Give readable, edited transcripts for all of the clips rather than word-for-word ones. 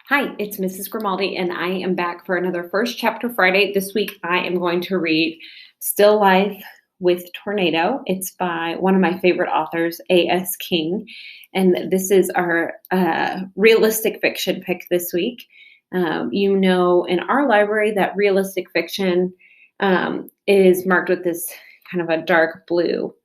Hi, it's Mrs. Grimaldi, and I am back for another First Chapter Friday. This week, I am going to read Still Life with Tornado. It's by one of my favorite authors, A.S. King, and this is our realistic fiction pick this week. In our library that realistic fiction is marked with this kind of a dark blue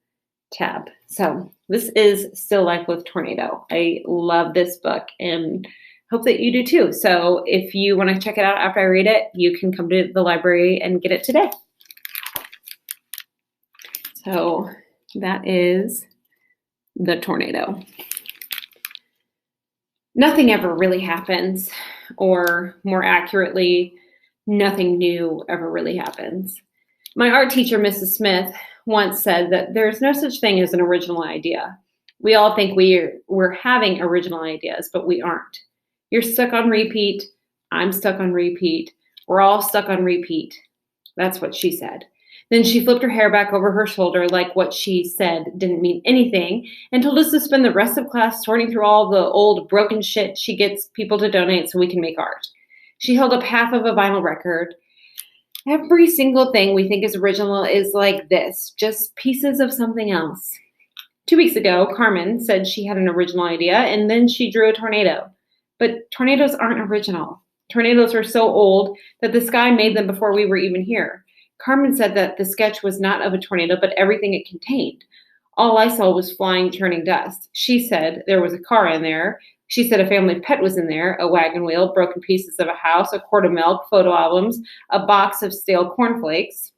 tab. So this is Still Life with Tornado. I love this book and hope that you do too. So if you want to check it out after I read it, you can come to the library and get it today. So that is The Tornado. Nothing ever really happens, or more accurately, nothing new ever really happens. My art teacher, Mrs. Smith, once said that there's no such thing as an original idea. We all think we're having original ideas, but we aren't. You're stuck on repeat. I'm stuck on repeat. We're all stuck on repeat. That's what she said. Then she flipped her hair back over her shoulder like what she said didn't mean anything and told us to spend the rest of class sorting through all the old broken shit she gets people to donate so we can make art. She held up half of a vinyl record. Every single thing we think is original is like this, just pieces of something else. 2 weeks ago, Carmen said she had an original idea, and then she drew a tornado. But tornadoes aren't original. Tornadoes are so old that the sky made them before we were even here. Carmen said that the sketch was not of a tornado, but everything it contained. All I saw was flying, churning dust. She said there was a car in there. She said a family pet was in there, a wagon wheel, broken pieces of a house, a quart of milk, photo albums, a box of stale cornflakes.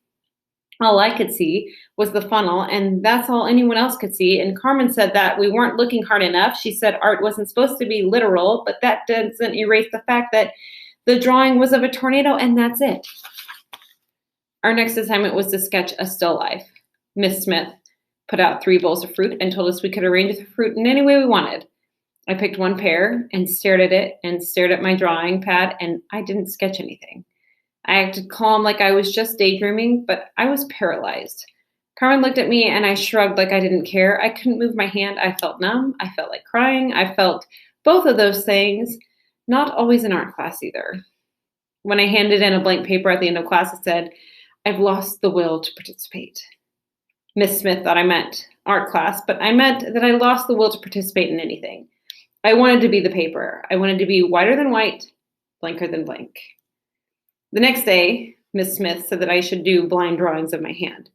All I could see was the funnel, and that's all anyone else could see. And Carmen said that we weren't looking hard enough. She said art wasn't supposed to be literal, but that doesn't erase the fact that the drawing was of a tornado, and that's it. Our next assignment was to sketch a still life. Miss Smith put out 3 bowls of fruit and told us we could arrange the fruit in any way we wanted. I picked one pear and stared at it and stared at my drawing pad, and I didn't sketch anything. I acted calm like I was just daydreaming, but I was paralyzed. Carmen looked at me and I shrugged like I didn't care. I couldn't move my hand. I felt numb. I felt like crying. I felt both of those things, not always in art class either. When I handed in a blank paper at the end of class, it said, "I've lost the will to participate." Miss Smith thought I meant art class, but I meant that I lost the will to participate in anything. I wanted to be the paper. I wanted to be whiter than white, blanker than blank. The next day, Miss Smith said that I should do blind drawings of my hand.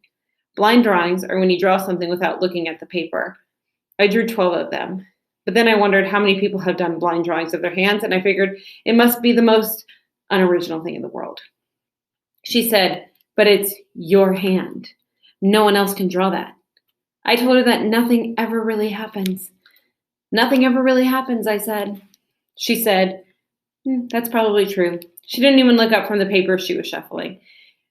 Blind drawings are when you draw something without looking at the paper. I drew 12 of them. But then I wondered how many people have done blind drawings of their hands, and I figured it must be the most unoriginal thing in the world. She said, "But it's your hand. No one else can draw that." I told her that nothing ever really happens. "Nothing ever really happens," I said. She said, "That's probably true." She didn't even look up from the paper she was shuffling.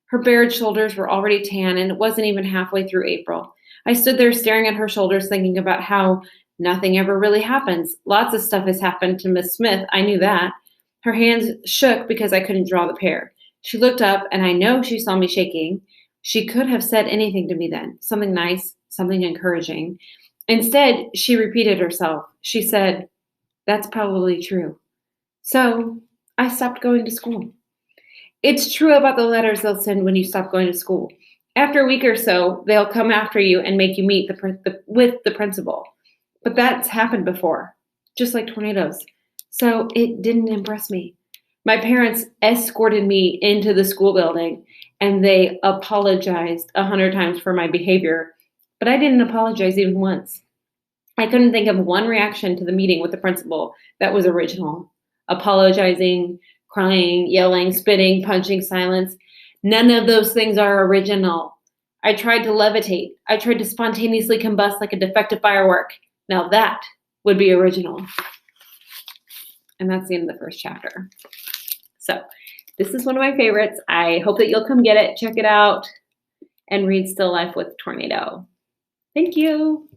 Her bared shoulders were already tan, and it wasn't even halfway through April. I stood there staring at her shoulders, thinking about how nothing ever really happens. Lots of stuff has happened to Miss Smith. I knew that. Her hands shook because I couldn't draw the pear. She looked up, and I know she saw me shaking. She could have said anything to me then, something nice, something encouraging. Instead, she repeated herself. She said, "That's probably true." So I stopped going to school. It's true about the letters they'll send when you stop going to school. After a week or so, they'll come after you and make you meet with the principal. But that's happened before, just like tornadoes. So it didn't impress me. My parents escorted me into the school building, and they apologized 100 times for my behavior, but I didn't apologize even once. I couldn't think of one reaction to the meeting with the principal that was original. Apologizing, crying, yelling, spitting, punching, silence. None of those things are original. I tried to levitate. I tried to spontaneously combust like a defective firework. Now that would be original. And that's the end of the first chapter. So this is one of my favorites. I hope that you'll come get it, check it out, and read Still Life with Tornado. Thank you.